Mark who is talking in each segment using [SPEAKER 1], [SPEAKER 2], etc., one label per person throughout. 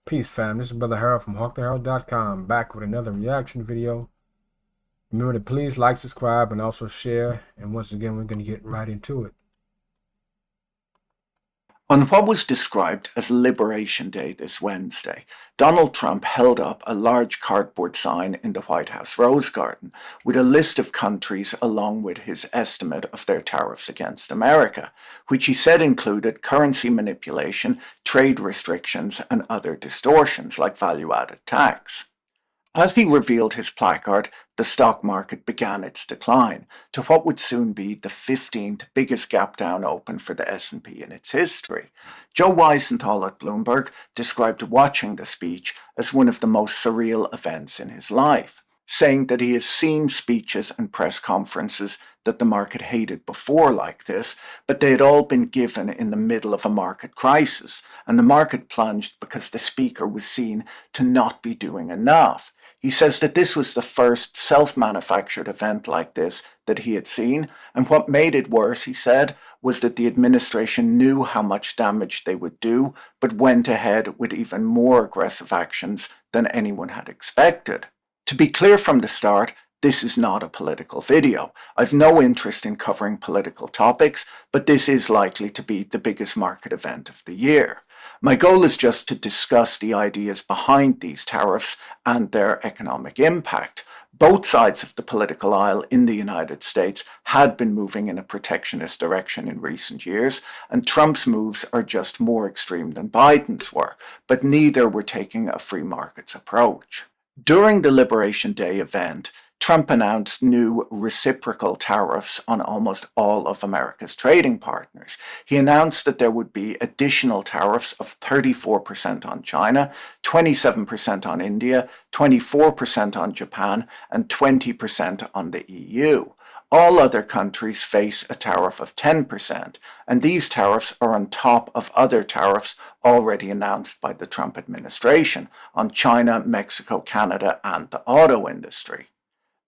[SPEAKER 1] Peace, fam. This is Brother Harold from HawkTheHarold.com, back with another reaction video. Remember to please like, subscribe, and also share. And once again, we're going to get right into it.
[SPEAKER 2] On what was described as Liberation Day this Wednesday, Donald Trump held up a large cardboard sign in the White House Rose Garden with a list of countries along with his estimate of their tariffs against America, which he said included currency manipulation, trade restrictions, and other distortions like value-added tax. As he revealed his placard, the stock market began its decline to what would soon be the 15th biggest gap down open for the S&P in its history. Joe Weisenthal at Bloomberg described watching the speech as one of the most surreal events in his life, saying that he has seen speeches and press conferences that the market hated before like this, but they had all been given in the middle of a market crisis, and the market plunged because the speaker was seen to not be doing enough. He says that this was the first self-manufactured event like this that he had seen, and what made it worse, he said, was that the administration knew how much damage they would do, but went ahead with even more aggressive actions than anyone had expected. To be clear from the start, this is not a political video. I've no interest in covering political topics, but this is likely to be the biggest market event of the year. My goal is just to discuss the ideas behind these tariffs and their economic impact. Both sides of the political aisle in the United States had been moving in a protectionist direction in recent years, and Trump's moves are just more extreme than Biden's were, but neither were taking a free markets approach. During the Liberation Day event, Trump announced new reciprocal tariffs on almost all of America's trading partners. He announced that there would be additional tariffs of 34% on China, 27% on India, 24% on Japan, and 20% on the EU. All other countries face a tariff of 10%, and these tariffs are on top of other tariffs already announced by the Trump administration on China, Mexico, Canada, and the auto industry.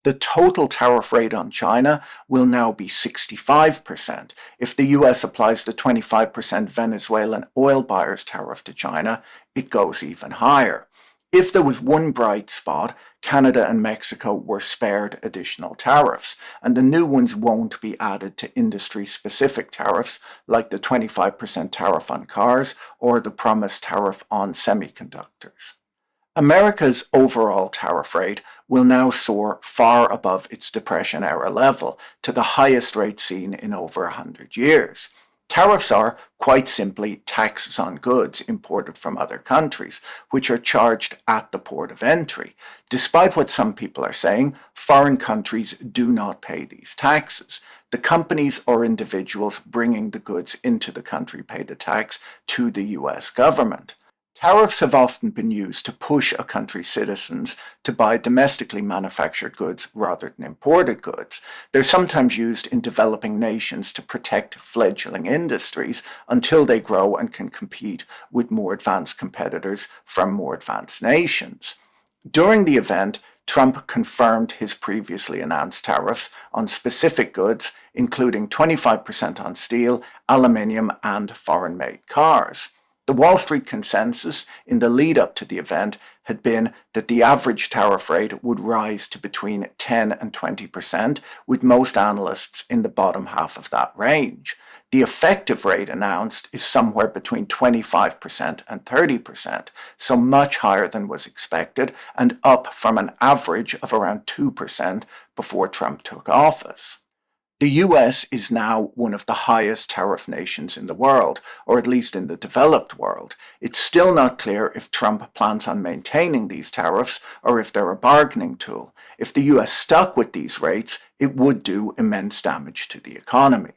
[SPEAKER 2] The total tariff rate on China will now be 65%. If the US applies the 25% Venezuelan oil buyers tariff to China, it goes even higher. If there was one bright spot, Canada and Mexico were spared additional tariffs, and the new ones won't be added to industry-specific tariffs like the 25% tariff on cars or the promised tariff on semiconductors. America's overall tariff rate will now soar far above its Depression-era level, to the highest rate seen in over 100 years. Tariffs are, quite simply, taxes on goods imported from other countries, which are charged at the port of entry. Despite what some people are saying, foreign countries do not pay these taxes. The companies or individuals bringing the goods into the country pay the tax to the US government. Tariffs have often been used to push a country's citizens to buy domestically manufactured goods rather than imported goods. They're sometimes used in developing nations to protect fledgling industries until they grow and can compete with more advanced competitors from more advanced nations. During the event, Trump confirmed his previously announced tariffs on specific goods, including 25% on steel, aluminium, and foreign-made cars. The Wall Street consensus in the lead up to the event had been that the average tariff rate would rise to between 10 and 20%, with most analysts in the bottom half of that range. The effective rate announced is somewhere between 25% and 30%, so much higher than was expected and up from an average of around 2% before Trump took office. The US is now one of the highest tariff nations in the world, or at least in the developed world. It's still not clear if Trump plans on maintaining these tariffs or if they're a bargaining tool. If the US stuck with these rates, it would do immense damage to the economy.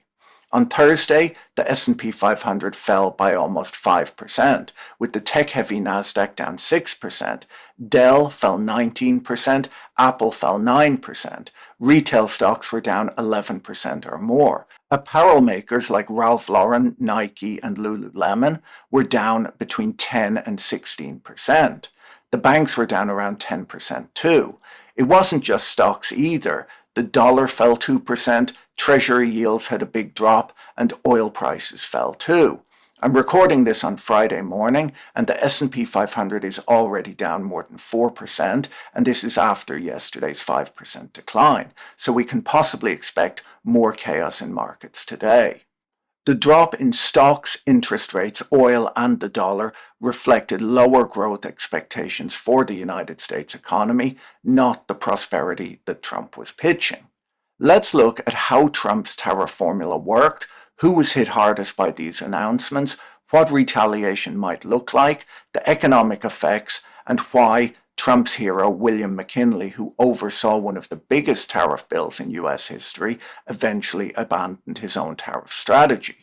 [SPEAKER 2] On Thursday, the S&P 500 fell by almost 5%, with the tech-heavy Nasdaq down 6%. Dell fell 19%, Apple fell 9%. Retail stocks were down 11% or more. Apparel makers like Ralph Lauren, Nike, and Lululemon were down between 10 and 16%. The banks were down around 10% too. It wasn't just stocks either. The dollar fell 2%, Treasury yields had a big drop, and oil prices fell too. I'm recording this on Friday morning, and the S&P 500 is already down more than 4%, and this is after yesterday's 5% decline, so we can possibly expect more chaos in markets today. The drop in stocks, interest rates, oil, and the dollar reflected lower growth expectations for the United States economy, not the prosperity that Trump was pitching. Let's look at how Trump's tariff formula worked, who was hit hardest by these announcements, what retaliation might look like, the economic effects, and why Trump's hero, William McKinley, who oversaw one of the biggest tariff bills in US history, eventually abandoned his own tariff strategy.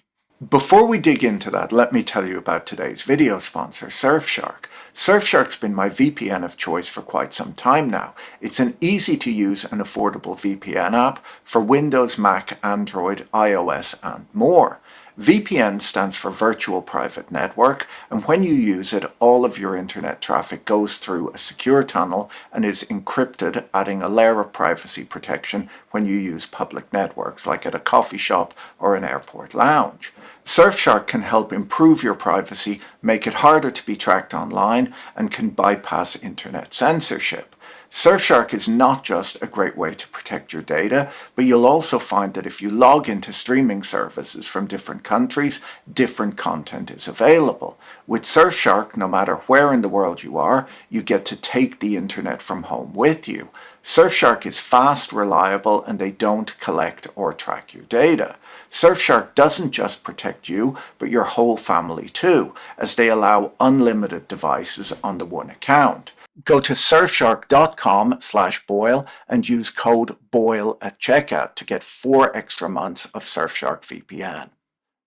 [SPEAKER 2] Before we dig into that, let me tell you about today's video sponsor, Surfshark. Surfshark's been my VPN of choice for quite some time now. It's an easy to use and affordable VPN app for Windows, Mac, Android, iOS, and more. VPN stands for Virtual Private Network, and when you use it, all of your internet traffic goes through a secure tunnel and is encrypted, adding a layer of privacy protection when you use public networks, like at a coffee shop or an airport lounge. Surfshark can help improve your privacy, make it harder to be tracked online, and can bypass internet censorship. Surfshark is not just a great way to protect your data, but you'll also find that if you log into streaming services from different countries, different content is available. With Surfshark, no matter where in the world you are, you get to take the internet from home with you. Surfshark is fast, reliable, and they don't collect or track your data. Surfshark doesn't just protect you, but your whole family too, as they allow unlimited devices on the one account. Go to surfshark.com/boil and use code BOIL at checkout to get 4 extra months of Surfshark VPN.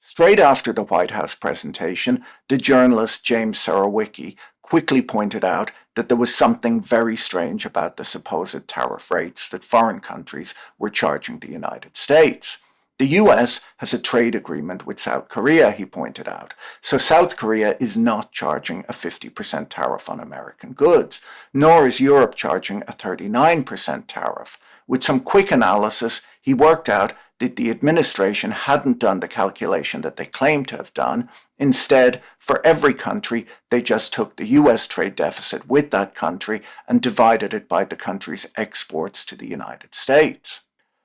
[SPEAKER 2] Straight after the White House presentation, the journalist James Surowiecki quickly pointed out that there was something very strange about the supposed tariff rates that foreign countries were charging the United States. The US has a trade agreement with South Korea, he pointed out, so South Korea is not charging a 50% tariff on American goods, nor is Europe charging a 39% tariff. With some quick analysis, he worked out that the administration hadn't done the calculation that they claimed to have done. Instead, for every country, they just took the US trade deficit with that country and divided it by the country's exports to the United States.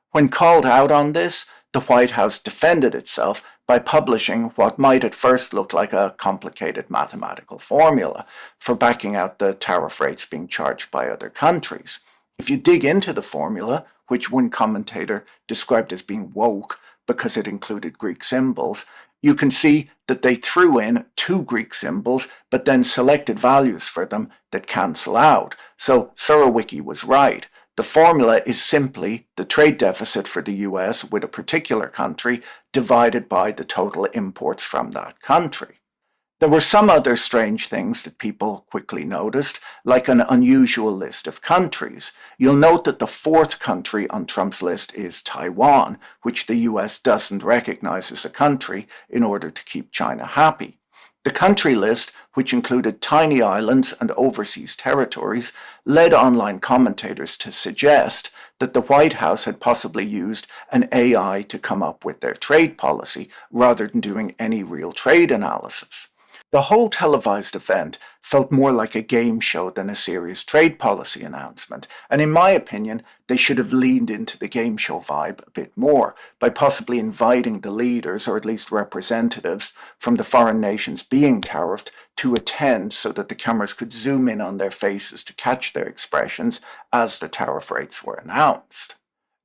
[SPEAKER 2] When called out on this, the White House defended itself by publishing what might at first look like a complicated mathematical formula for backing out the tariff rates being charged by other countries. If you dig into the formula, which one commentator described as being woke because it included Greek symbols, you can see that they threw in 2 Greek symbols but then selected values for them that cancel out. So Surowiecki was right. The formula is simply the trade deficit for the US with a particular country divided by the total imports from that country. There were some other strange things that people quickly noticed, like an unusual list of countries. You'll note that the 4th country on Trump's list is Taiwan, which the US doesn't recognize as a country in order to keep China happy. The country list, which included tiny islands and overseas territories, led online commentators to suggest that the White House had possibly used an AI to come up with their trade policy rather than doing any real trade analysis. The whole televised event felt more like a game show than a serious trade policy announcement, and in my opinion, they should have leaned into the game show vibe a bit more by possibly inviting the leaders, or at least representatives, from the foreign nations being tariffed to attend so that the cameras could zoom in on their faces to catch their expressions as the tariff rates were announced.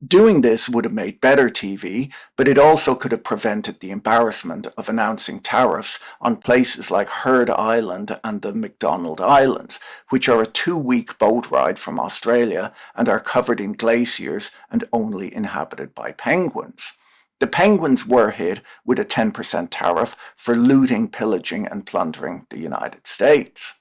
[SPEAKER 2] Doing this would have made better TV, but it also could have prevented the embarrassment of announcing tariffs on places like Heard Island and the McDonald Islands, which are a 2-week boat ride from Australia and are covered in glaciers and only inhabited by penguins. The penguins were hit with a 10% tariff for looting, pillaging, and plundering the United States.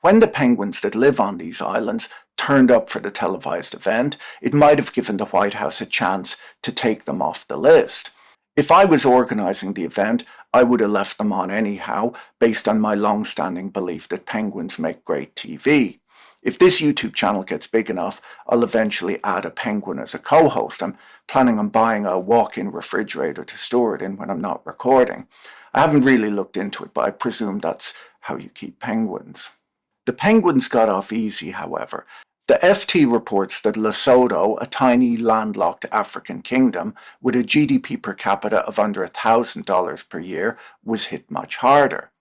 [SPEAKER 2] When the penguins that live on these islands turned up for the televised event, it might have given the White House a chance to take them off the list. If I was organizing the event, I would have left them on anyhow, based on my long-standing belief that penguins make great TV. If this YouTube channel gets big enough, I'll eventually add a penguin as a co-host. I'm planning on buying a walk-in refrigerator to store it in when I'm not recording. I haven't really looked into it, but I presume that's how you keep penguins. The penguins got off easy, however. The FT reports that Lesotho, a tiny landlocked African kingdom with a GDP per capita of under $1,000 per year, was hit much harder.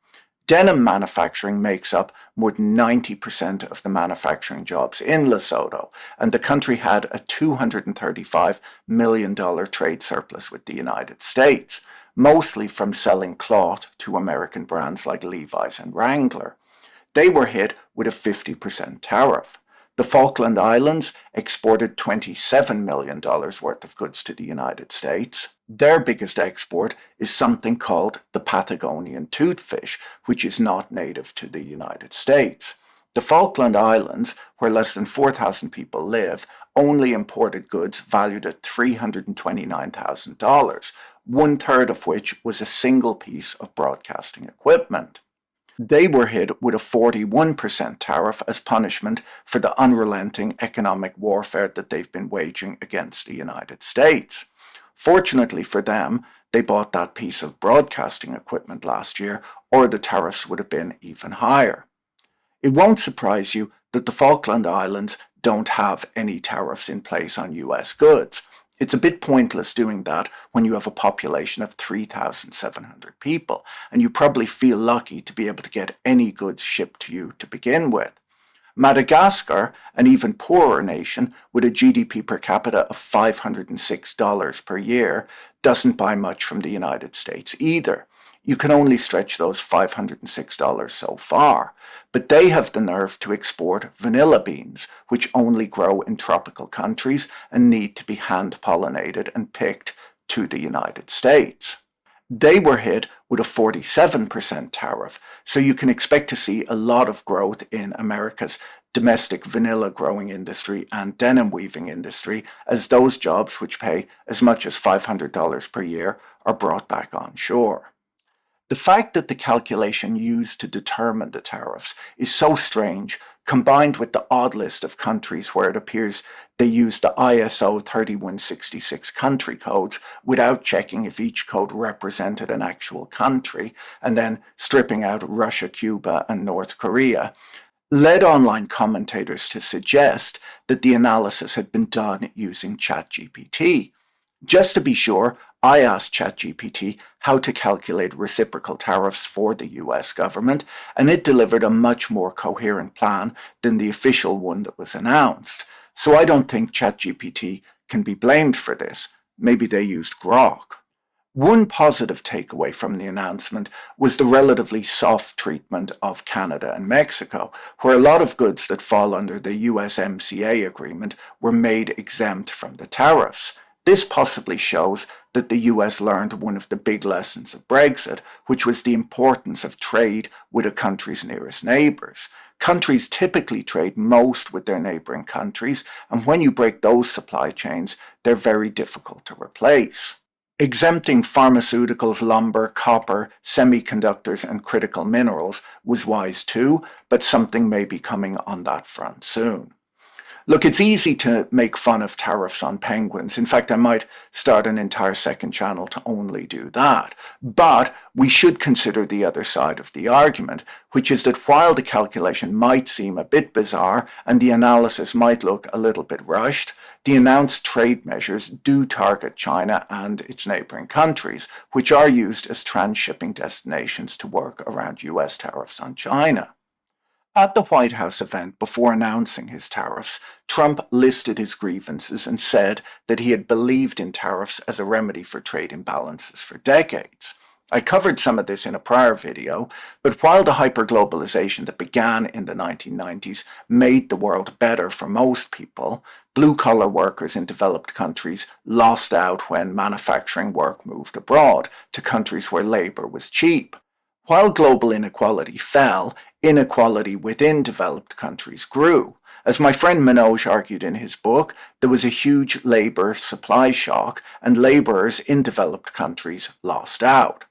[SPEAKER 2] Denim manufacturing makes up more than 90% of the manufacturing jobs in Lesotho, and the country had a $235 million trade surplus with the United States, mostly from selling cloth to American brands like Levi's and Wrangler. They were hit with a 50% tariff. The Falkland Islands exported $27 million worth of goods to the United States. Their biggest export is something called the Patagonian toothfish, which is not native to the United States. The Falkland Islands, where less than 4,000 people live, only imported goods valued at $329,000, one-third of which was a single piece of broadcasting equipment. They were hit with a 41% tariff as punishment for the unrelenting economic warfare that they've been waging against the United States. Fortunately for them, they bought that piece of broadcasting equipment last year, or the tariffs would have been even higher. It won't surprise you that the Falkland Islands don't have any tariffs in place on US goods. It's a bit pointless doing that when you have a population of 3,700 people, and you probably feel lucky to be able to get any goods shipped to you to begin with. Madagascar, an even poorer nation with a GDP per capita of $506 per year, doesn't buy much from the United States either. You can only stretch those $506 so far, but they have the nerve to export vanilla beans, which only grow in tropical countries and need to be hand-pollinated and picked, to the United States. They were hit with a 47% tariff, so you can expect to see a lot of growth in America's domestic vanilla growing industry and denim weaving industry as those jobs, which pay as much as $500 per year, are brought back on shore. The fact that the calculation used to determine the tariffs is so strange, combined with the odd list of countries where it appears they use the ISO 3166 country codes without checking if each code represented an actual country, and then stripping out Russia, Cuba, and North Korea, led online commentators to suggest that the analysis had been done using ChatGPT. Just to be sure, I asked ChatGPT how to calculate reciprocal tariffs for the US government, and it delivered a much more coherent plan than the official one that was announced. So I don't think ChatGPT can be blamed for this. Maybe they used Grok. One positive takeaway from the announcement was the relatively soft treatment of Canada and Mexico, where a lot of goods that fall under the USMCA agreement were made exempt from the tariffs. This possibly shows that the US learned one of the big lessons of Brexit, which was the importance of trade with a country's nearest neighbours. Countries typically trade most with their neighbouring countries, and when you break those supply chains, they're very difficult to replace. Exempting pharmaceuticals, lumber, copper, semiconductors, and critical minerals was wise too, but something may be coming on that front soon. Look, it's easy to make fun of tariffs on penguins. In fact, I might start an entire second channel to only do that. But we should consider the other side of the argument, which is that while the calculation might seem a bit bizarre and the analysis might look a little bit rushed, the announced trade measures do target China and its neighboring countries, which are used as transshipping destinations to work around US tariffs on China. At the White House event before announcing his tariffs, Trump listed his grievances and said that he had believed in tariffs as a remedy for trade imbalances for decades. I covered some of this in a prior video, but while the hyperglobalization that began in the 1990s made the world better for most people, blue-collar workers in developed countries lost out when manufacturing work moved abroad to countries where labor was cheap. While global inequality fell, inequality within developed countries grew. As my friend Manoj argued in his book, there was a huge labor supply shock, and laborers in developed countries lost out.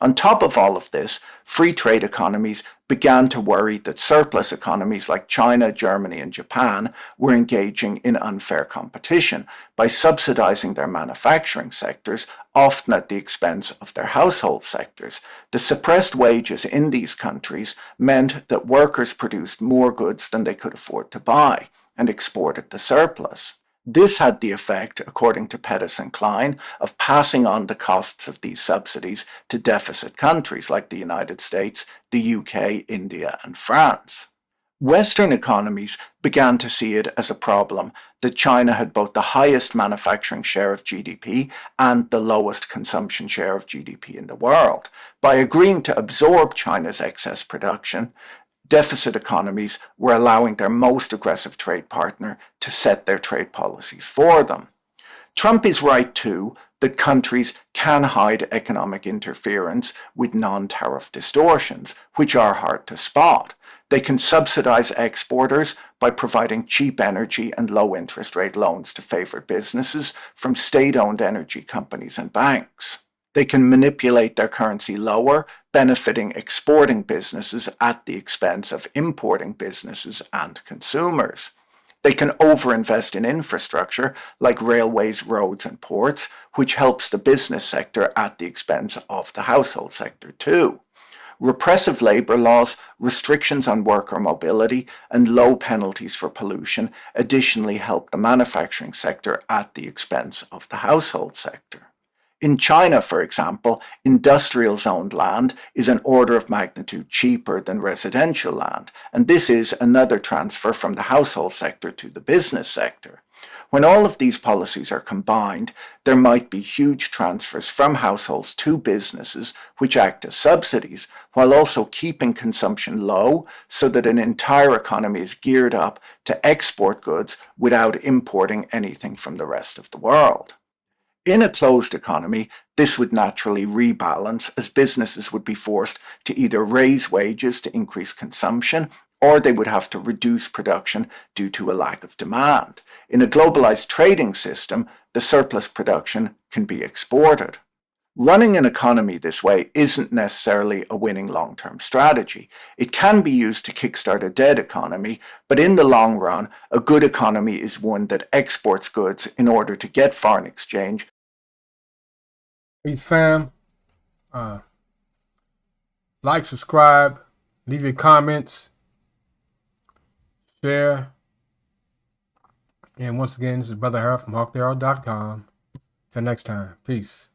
[SPEAKER 2] On top of all of this, free trade economies began to worry that surplus economies like China, Germany, and Japan were engaging in unfair competition by subsidizing their manufacturing sectors, often at the expense of their household sectors. The suppressed wages in these countries meant that workers produced more goods than they could afford to buy and exported the surplus. This had the effect, according to Pettis and Klein, of passing on the costs of these subsidies to deficit countries like the United States, the UK, India, and France. Western economies began to see it as a problem that China had both the highest manufacturing share of GDP and the lowest consumption share of GDP in the world. By agreeing to absorb China's excess production, deficit economies were allowing their most aggressive trade partner to set their trade policies for them. Trump is right, too, that countries can hide economic interference with non-tariff distortions, which are hard to spot. They can subsidize exporters by providing cheap energy and low interest rate loans to favored businesses from state-owned energy companies and banks. They can manipulate their currency lower, benefiting exporting businesses at the expense of importing businesses and consumers. They can overinvest in infrastructure like railways, roads, and ports, which helps the business sector at the expense of the household sector too. Repressive labor laws, restrictions on worker mobility, and low penalties for pollution additionally help the manufacturing sector at the expense of the household sector. In China, for example, industrial zoned land is an order of magnitude cheaper than residential land, and this is another transfer from the household sector to the business sector. When all of these policies are combined, there might be huge transfers from households to businesses, which act as subsidies, while also keeping consumption low so that an entire economy is geared up to export goods without importing anything from the rest of the world. In a closed economy, this would naturally rebalance as businesses would be forced to either raise wages to increase consumption or they would have to reduce production due to a lack of demand. In a globalized trading system, the surplus production can be exported. Running an economy this way isn't necessarily a winning long-term strategy. It can be used to kickstart a dead economy, but in the long run, a good economy is one that exports goods in order to get foreign exchange.
[SPEAKER 1] Peace, fam. Like, subscribe, leave your comments, share. And once again, this is Brother Harold from HawkTheHerald.com. Till next time, peace.